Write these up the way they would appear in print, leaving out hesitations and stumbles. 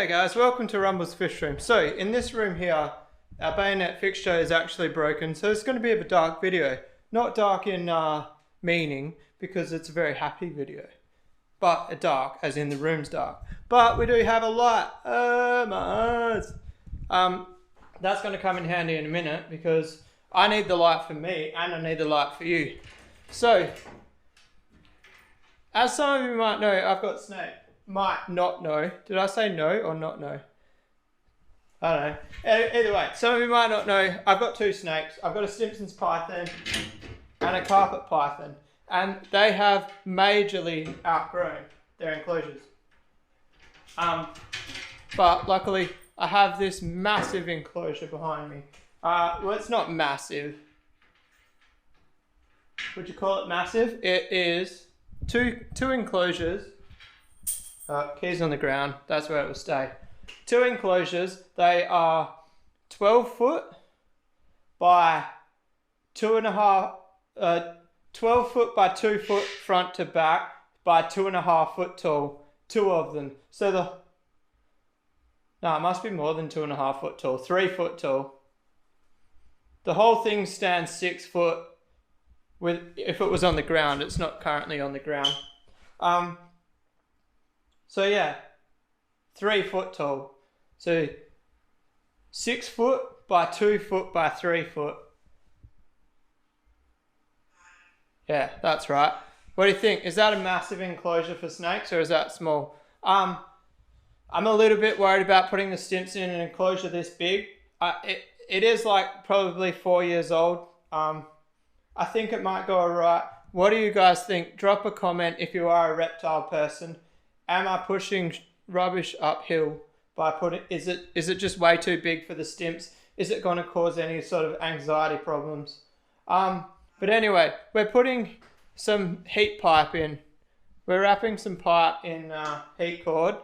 G'day guys, welcome to Rumble's Fish Room. So in this room here, our bayonet fixture is actually broken, so it's going to be a dark video. Not dark in meaning, because it's a very happy video. But a dark, as in the room's dark. But we do have a light. That's going to come in handy in a minute, because I need the light for me, and I need the light for you. So, as some of you might know, I've got snake. Might not know. Did I say no or not know? I don't know. Either way, some of you might not know, I've got two snakes. I've got a Simpson's python and a carpet python. And they have majorly outgrown their enclosures. But luckily, I have this massive enclosure behind me. Well, it's not massive. Would you call it massive? It is two enclosures. Keys on the ground, that's where it will stay. Two enclosures, they are 12 foot by 12 foot by 2 foot front to back by 2.5 foot tall. Two of them. So no, it must be more than 2.5 foot tall, 3 foot tall. The whole thing stands 6 foot if it was on the ground. It's not currently on the ground. So yeah, 3 foot tall. So 6 foot by 2 foot by 3 foot. Yeah, that's right. What do you think? Is that a massive enclosure for snakes, or is that small? I'm a little bit worried about putting the stimps in an enclosure this big. It is like probably 4 years old. I think it might go alright. What do you guys think? Drop a comment if you are a reptile person. Am I pushing rubbish uphill by putting, is it just way too big for the stimps? Is it going to cause any sort of anxiety problems? But anyway, we're putting some heat pipe in. We're wrapping some pipe in heat cord.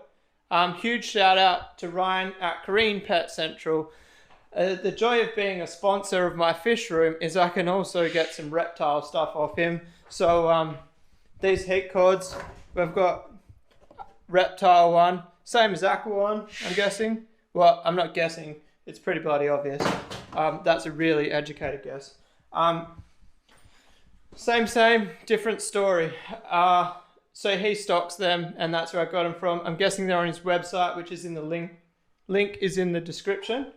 Huge shout out to Ryan at Korean Pet Central. The joy of being a sponsor of my fish room is I can also get some reptile stuff off him. So these heat cords, we've got reptile one, same as aqua one, I'm guessing. Well, I'm not guessing, it's pretty bloody obvious. That's a really educated guess. Same, different story. So he stocks them, and that's where I got them from. I'm guessing they're on his website, which is in the link. Link is in the description.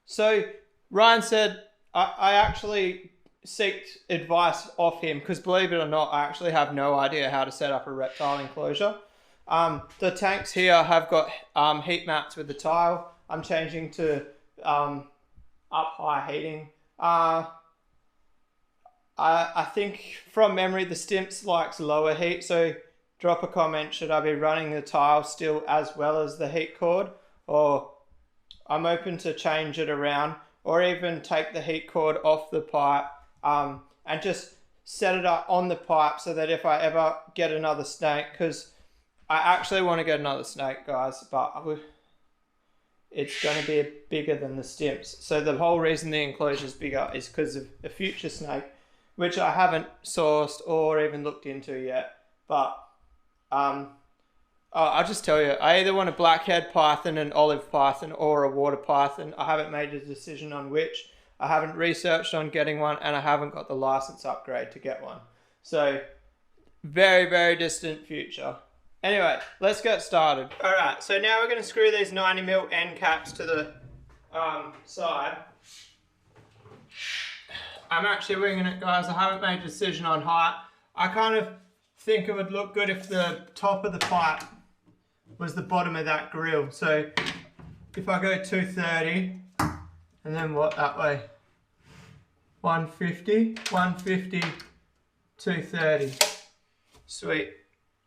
So Ryan said, I actually seeked advice off him, because believe it or not, I actually have no idea how to set up a reptile enclosure. The tanks here have got heat mats with the tile. I'm changing to up high heating. I think from memory the stimps likes lower heat, so drop a comment, should I be running the tile still as well as the heat cord, or I'm open to change it around, or even take the heat cord off the pipe and just set it up on the pipe, so that if I ever get another snake, because I actually want to get another snake, guys, but it's going to be bigger than the stimps. So the whole reason the enclosure is bigger is because of a future snake, which I haven't sourced or even looked into yet. But I'll just tell you, I either want a blackhead python, an olive python, or a water python. I haven't made a decision on which. I haven't researched on getting one, and I haven't got the license upgrade to get one. So, very, very distant future. Anyway, let's get started. Alright, so now we're going to screw these 90mm end caps to the side. I'm actually winging it, guys. I haven't made a decision on height. I kind of think it would look good if the top of the pipe was the bottom of that grill. So if I go 230, and then what that way? 150, 230. Sweet.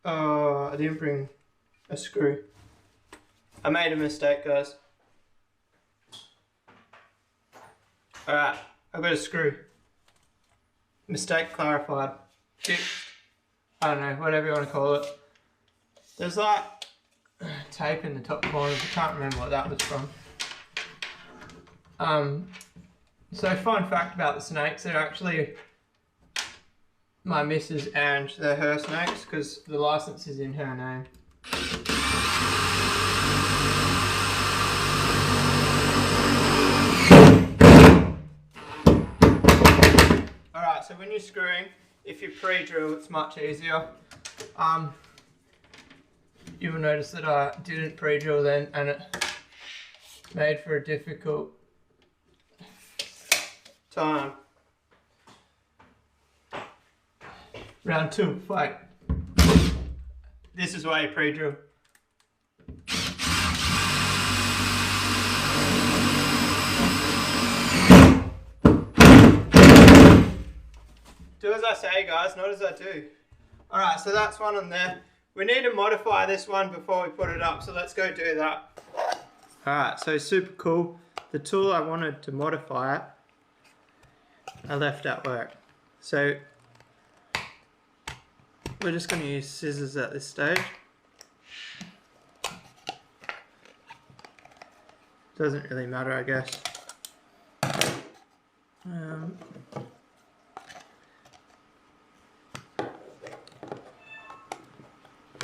Oh, I didn't bring a screw. I made a mistake, guys. Alright, I've got a screw. Mistake clarified. Fixed. I don't know, whatever you want to call it. There's like tape in the top corner. I can't remember what that was from. So fun fact about the snakes, they're actually my missus and they're her snakes, because the license is in her name. so when you're screwing, if you pre-drill, it's much easier. You will notice that I didn't pre-drill then, and it made for a difficult time. Round 2, fight. This is why you pre-drill. Do as I say, guys, not as I do. Alright, so that's one on there. We need to modify this one before we put it up, so let's go do that. Alright, so super cool. The tool I wanted to modify it, I left at work. So we're just going to use scissors at this stage. Doesn't really matter, I guess.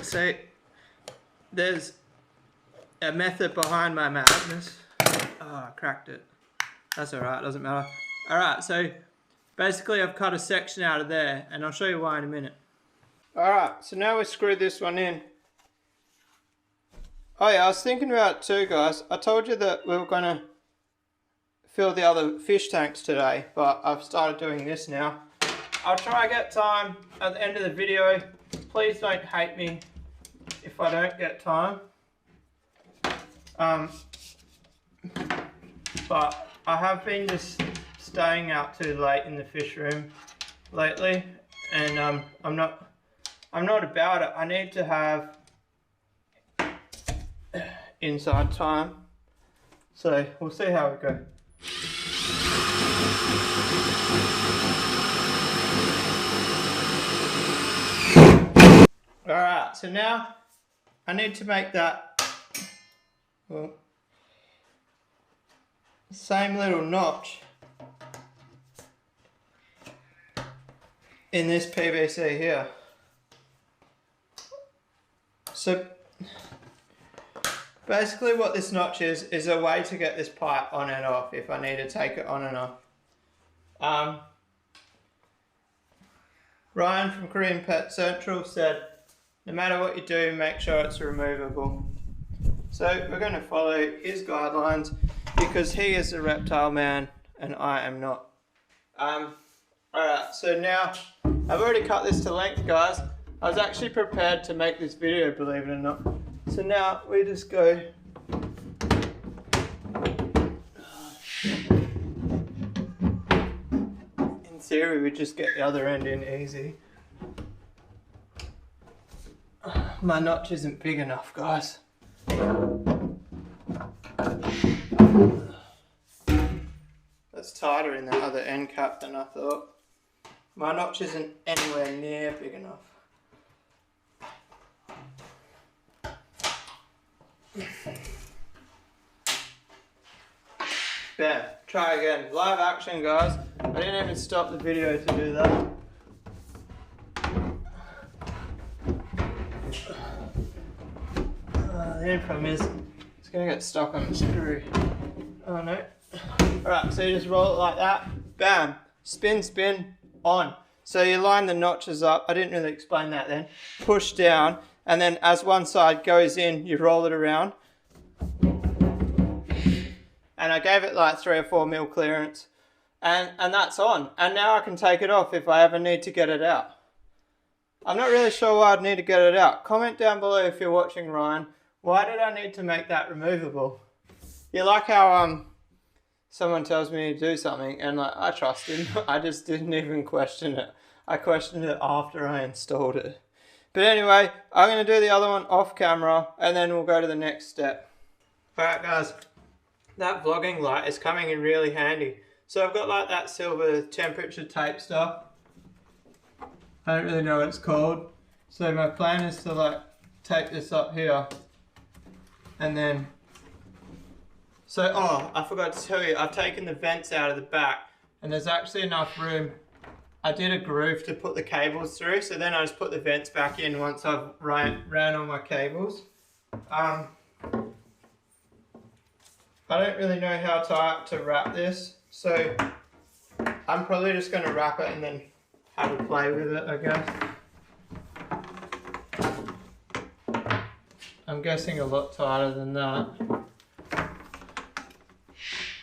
So there's a method behind my madness. Oh, I cracked it. That's alright, doesn't matter. Alright, so basically I've cut a section out of there, and I'll show you why in a minute. Alright, so now we screw this one in. Oh yeah, I was thinking about it too, guys. I told you that we were going to fill the other fish tanks today, but I've started doing this now. I'll try and get time at the end of the video. Please don't hate me if I don't get time. But I have been just staying out too late in the fish room lately, and I'm not about it. I need to have inside time, so we'll see how we go. Alright, so now I need to make that, well, same little notch in this PVC here. So basically what this notch is a way to get this pipe on and off if I need to take it on and off. Ryan from Korean Pet Central said, no matter what you do, make sure it's removable. So we're going to follow his guidelines because he is a reptile man and I am not. Alright, so now I've already cut this to length, guys. I was actually prepared to make this video, believe it or not. So now we just go in theory we just get the other end in easy. My notch isn't big enough, guys. That's tighter in the other end cap than I thought. My notch isn't anywhere near big enough. Bam, try again. Live action, guys. I didn't even stop the video to do that. The only problem is it's going to get stuck on the screw. Oh no. Alright, so you just roll it like that. Bam. Spin, spin, on. So you line the notches up. I didn't really explain that then. Push down, and then as one side goes in, you roll it around. And I gave it like 3 or 4 mil clearance. And that's on. And now I can take it off if I ever need to get it out. I'm not really sure why I'd need to get it out. Comment down below if you're watching, Ryan. Why did I need to make that removable? You like how someone tells me to do something and like, I trust him. I just didn't even question it. I questioned it after I installed it. But anyway, I'm going to do the other one off camera and then we'll go to the next step. Alright guys, that vlogging light is coming in really handy. So I've got like that silver temperature tape stuff. I don't really know what it's called. So my plan is to like tape this up here. And then, so, oh, I forgot to tell you, I've taken the vents out of the back and there's actually enough room. I did a groove to put the cables through, so then I just put the vents back in once I've ran all my cables. I don't really know how to wrap this, so I'm probably just going to wrap it and then have a play with it, I guess. I'm guessing a lot tighter than that.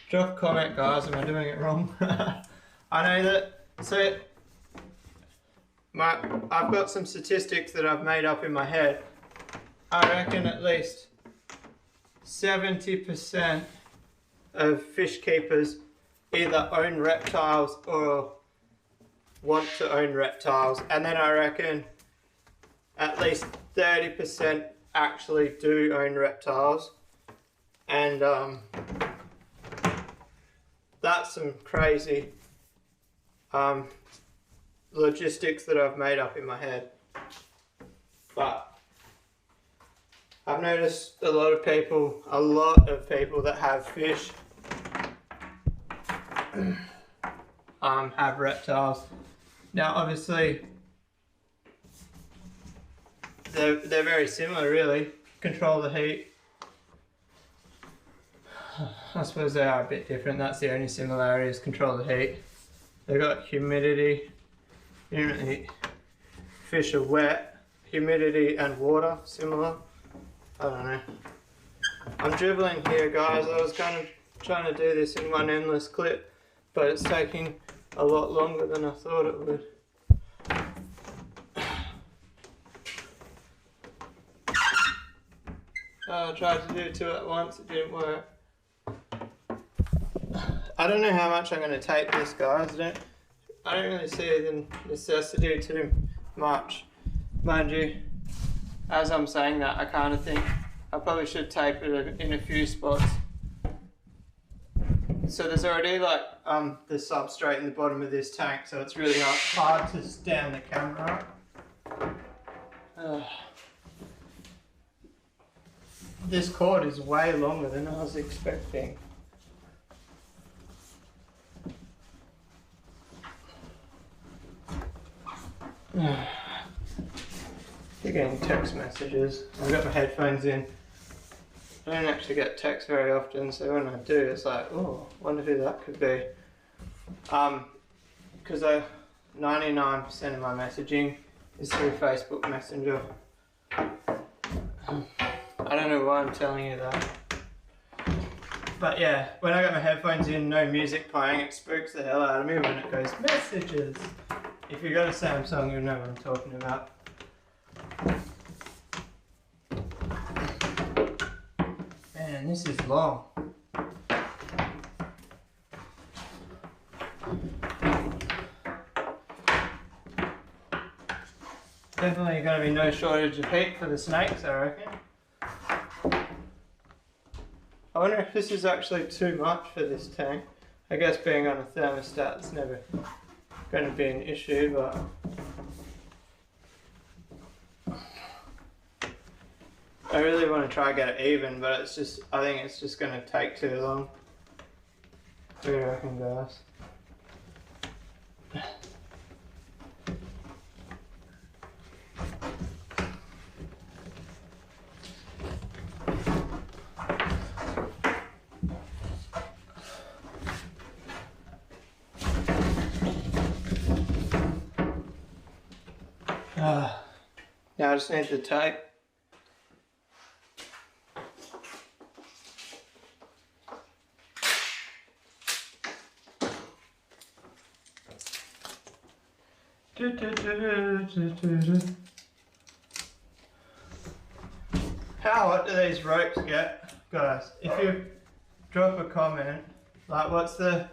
Drop a comment, guys, am I doing it wrong? I know that, so I've got some statistics that I've made up in my head. I reckon at least 70% of fish keepers either own reptiles or want to own reptiles, and then I reckon at least 30% actually do own reptiles, and that's some crazy logistics that I've made up in my head. But I've noticed a lot of people that have fish have reptiles. Now obviously they're very similar really. Control the heat. I suppose they are a bit different. That's the only similarity, is control the heat. They've got humidity. Fish are wet. Humidity and water, similar. I don't know. I'm dribbling here, guys. I was kind of trying to do this in one endless clip, but it's taking a lot longer than I thought it would. I tried to do two at once, it didn't work. I don't know how much I'm going to tape this, guys. I don't really see the necessity too much. Mind you, as I'm saying that, I kind of think I probably should tape it in a few spots. So there's already like the substrate in the bottom of this tank, so it's really hard to stand the camera up. This cord is way longer than I was expecting. You're getting text messages. I've got my headphones in. I don't actually get text very often, so when I do, it's like, oh, wonder who that could be. Because 99% of my messaging is through Facebook Messenger. I don't know why I'm telling you that. But yeah, when I got my headphones in, no music playing, it spooks the hell out of me when it goes messages. If you've got a Samsung, you'll know what I'm talking about. Man, this is long. Definitely going to be no shortage of heat for the snakes, I reckon. I wonder if this is actually too much for this tank. I guess being on a thermostat is never going to be an issue, but I really want to try and get it even, but it's just, I think it's just going to take too long. What do you reckon, guys? Now I just need the tape. How hot do these ropes get, guys? If you drop a comment, like what's the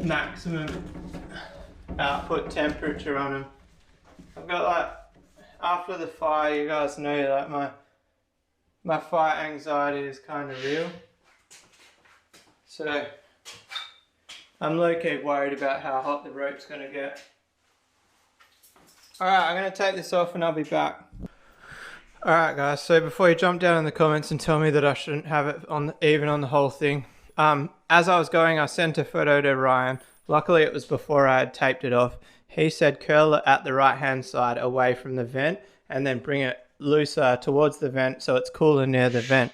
maximum output temperature on them? I've got like, after the fire, you guys know like my fire anxiety is kind of real. So I'm low-key worried about how hot the rope's going to get. Alright, I'm going to take this off and I'll be back. Alright guys, so before you jump down in the comments and tell me that I shouldn't have it even on the whole thing, as I was going, I sent a photo to Ryan. Luckily it was before I had taped it off. He said curl it at the right hand side away from the vent and then bring it looser towards the vent so it's cooler near the vent.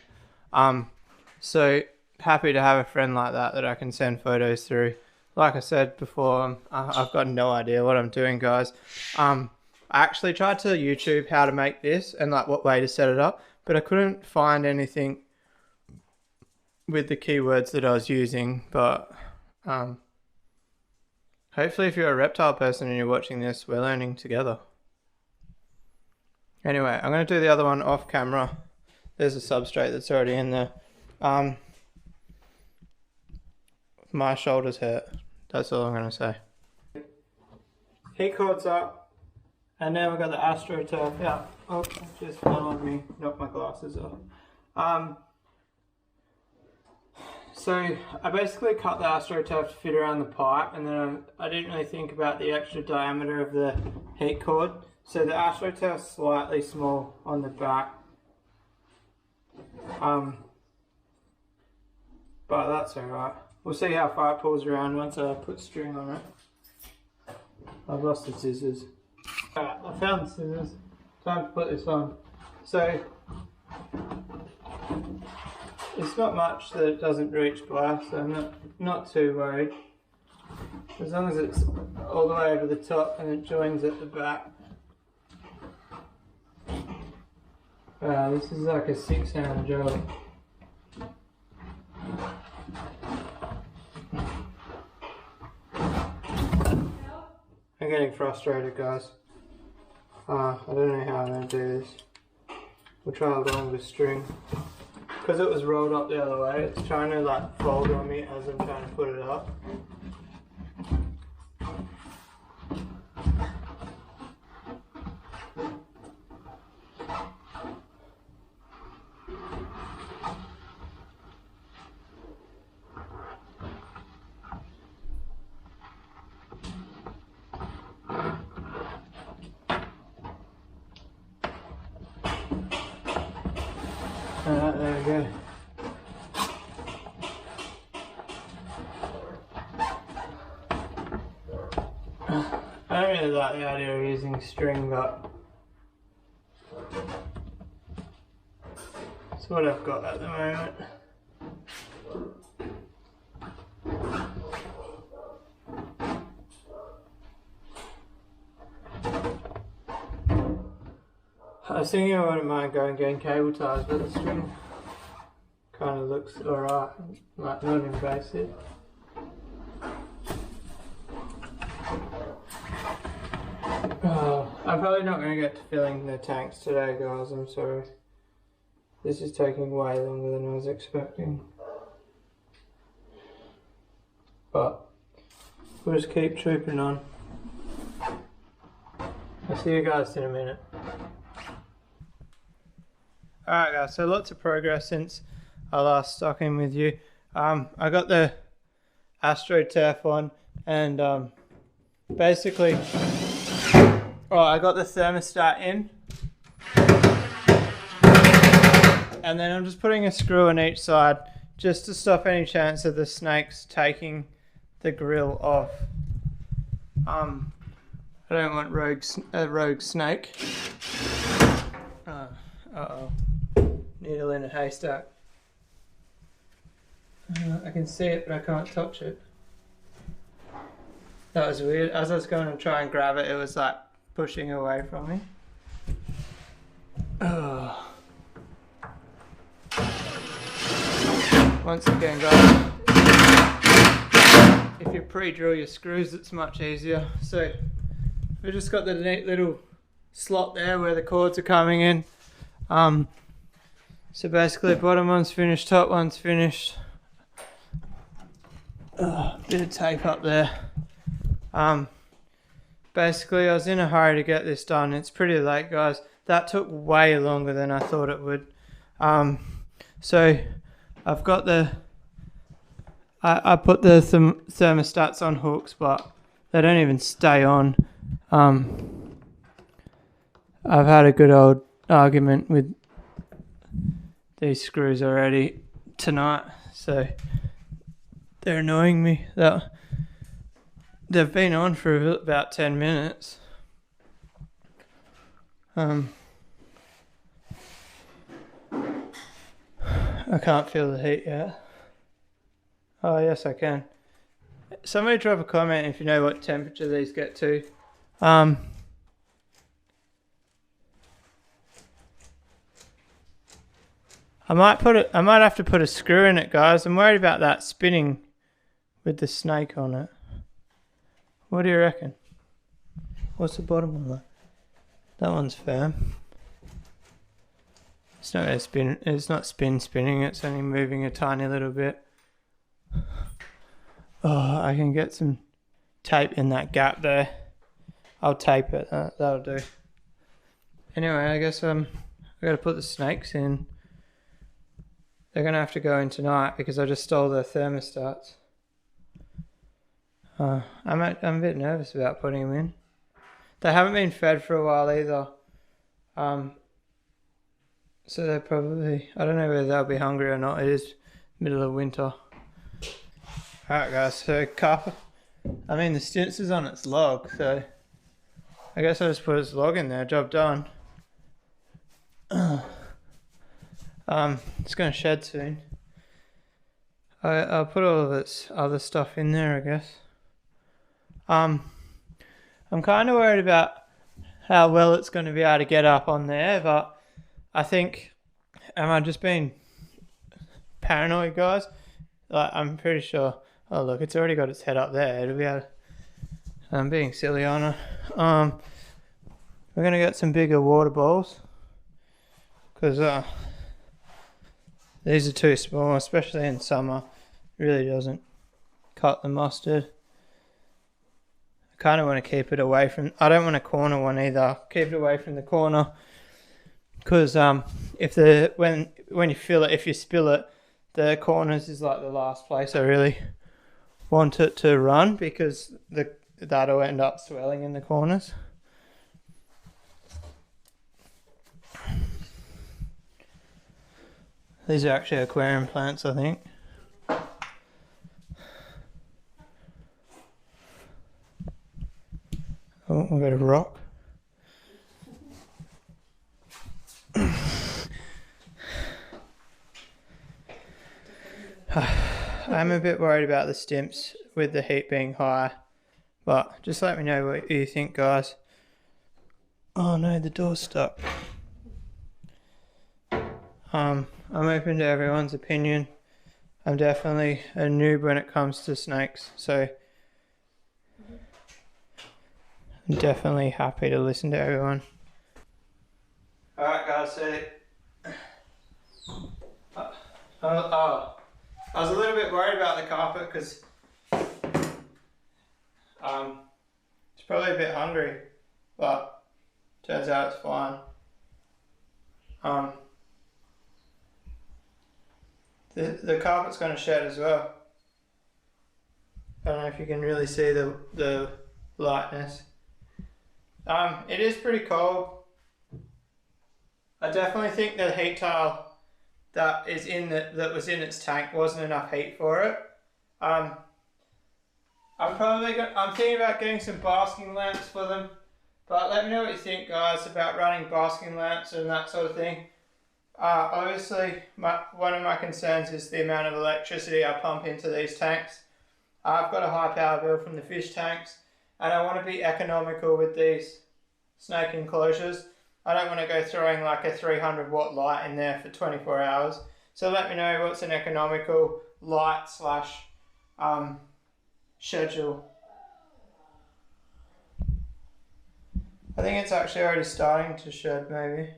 So happy to have a friend like that I can send photos through. like I said before, I've got no idea what I'm doing, guys. I actually tried to YouTube how to make this and like what way to set it up, but I couldn't find anything with the keywords that I was using. But hopefully if you're a reptile person and you're watching this, we're learning together. Anyway, I'm going to do the other one off camera. There's a substrate that's already in there. My shoulders hurt. That's all I'm going to say. Heat cords up. And now we've got the AstroTurf out. Oh, just fell on me. Knocked my glasses off. So I basically cut the AstroTurf to fit around the pipe, and then I didn't really think about the extra diameter of the heat cord. So the AstroTurf's slightly small on the back. But that's alright. We'll see how far it pulls around once I put string on it. I've lost the scissors. Alright, I found the scissors. Time to put this on. So it's not much that it doesn't reach by, so I'm not too worried. As long as it's all the way over the top and it joins at the back. This is like a 6-hour job. I'm getting frustrated, guys. I don't know how I'm going to do this. We'll try a longer string. Because it was rolled up the other way, it's trying to like fold on me as I'm trying to put it up. Alright, there we go. I don't really like the idea of using string, but it's what I've got at the moment. I was thinking I wouldn't mind going getting cable ties, but the string kind of looks alright, like not invasive. I'm probably not going to get to filling the tanks today, guys, I'm sorry. This is taking way longer than I was expecting. But we'll just keep trooping on. I'll see you guys in a minute. Alright guys, so lots of progress since I last stuck in with you. I got the AstroTurf on, and basically, I got the thermostat in, and then I'm just putting a screw on each side just to stop any chance of the snakes taking the grill off. I don't want a rogue snake. Uh-oh. Needle in a haystack. I can see it, but I can't touch it. That was weird. As I was going to try and grab it, it was like pushing away from me. Oh. Once again, guys, if you pre-drill your screws, it's much easier. So we just got the neat little slot there where the cords are coming in. So basically, bottom one's finished, top one's finished. Bit of tape up there. Basically, I was in a hurry to get this done. It's pretty late, guys. That took way longer than I thought it would. So I've got the... I put the thermostats on hooks, but they don't even stay on. I've had a good old argument with these screws already tonight, so they're annoying me. They've been on for about 10 minutes. I can't feel the heat yet. Oh yes, I can. Somebody drop a comment if you know what temperature these get to. I might have to put a screw in it, guys. I'm worried about that spinning with the snake on it. What do you reckon? What's the bottom of that? That one's firm. It's not a spin. It's not spinning. It's only moving a tiny little bit. Oh, I can get some tape in that gap there. I'll tape it. That'll do. Anyway, I guess I got to put the snakes in. They're gonna have to go in tonight because I just stole their thermostats. I'm a bit nervous about putting them in. They haven't been fed for a while either. So they're probably, I don't know whether they'll be hungry or not. It is middle of winter. Alright guys, so the stints is on its log, so I guess I'll just put its log in there, job done. It's gonna shed soon. I'll put all of its other stuff in there, I guess. I'm kind of worried about how well it's going to be able to get up on there, but I think, am I just being paranoid, guys? Like, I'm pretty sure. Oh look, it's already got its head up there. It'll be able to, I'm being silly on it. We're gonna get some bigger water bowls because these are too small, especially in summer. It really doesn't cut the mustard. I kind of want to keep it away from, I don't want a corner one either. Keep it away from the corner because when you fill it, if you spill it, the corners is like the last place I really want it to run because that'll end up swelling in the corners. These are actually aquarium plants, I think. Oh, we've got a rock. I'm a bit worried about the stimps with the heat being high, but just let me know what you think, guys. Oh no, the door's stuck. I'm open to everyone's opinion. I'm definitely a noob when it comes to snakes, so I'm definitely happy to listen to everyone. Alright guys, so I was a little bit worried about the carpet because it's probably a bit hungry, but turns out it's fine. The carpet's going to shed as well. I don't know if you can really see the lightness. It is pretty cold. I definitely think the heat tile that was in its tank wasn't enough heat for it. I'm thinking about getting some basking lamps for them, but let me know what you think, guys, about running basking lamps and that sort of thing. Obviously, one of my concerns is the amount of electricity I pump into these tanks. I've got a high power bill from the fish tanks, and I want to be economical with these snake enclosures. I don't want to go throwing like a 300 watt light in there for 24 hours. So let me know what's an economical light / schedule. I think it's actually already starting to shed, maybe.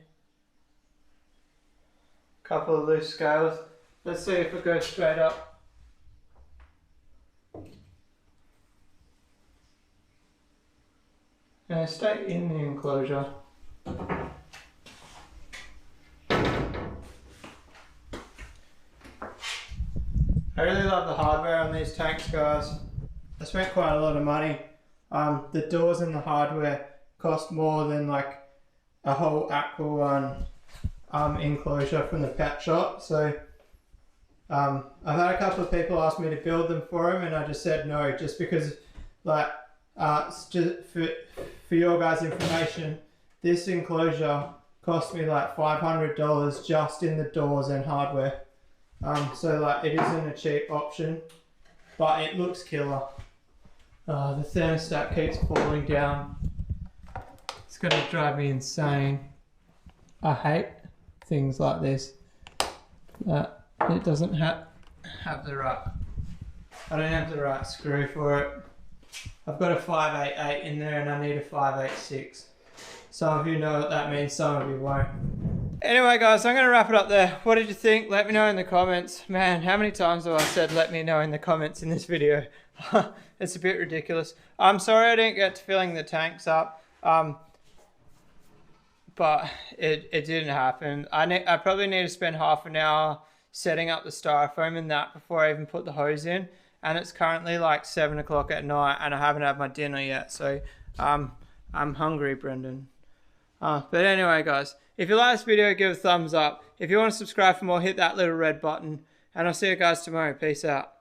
Couple of loose scales. Let's see if it goes straight up. Now stay in the enclosure. I really love the hardware on these tanks, guys. I spent quite a lot of money. The doors and the hardware cost more than like a whole Aqua One enclosure from the pet shop. So I've had a couple of people ask me to build them for them, and I just said no, just because, like, just for your guys' information, this enclosure cost me like $500 just in the doors and hardware. So like, it isn't a cheap option, but it looks killer. The thermostat keeps falling down. It's gonna drive me insane. I hate things like this. It doesn't have the right. I don't have the right screw for it. I've got a 588 in there and I need a 586. Some of you know what that means, some of you won't. Anyway guys, I'm going to wrap it up there. What did you think? Let me know in the comments. Man, how many times have I said let me know in the comments in this video? It's a bit ridiculous. I'm sorry I didn't get to filling the tanks up. But it didn't happen. I probably need to spend half an hour setting up the styrofoam and that before I even put the hose in. And it's currently like 7 o'clock at night and I haven't had my dinner yet. So I'm hungry, Brendan. But anyway, guys, if you like this video, give it a thumbs up. If you want to subscribe for more, hit that little red button. And I'll see you guys tomorrow. Peace out.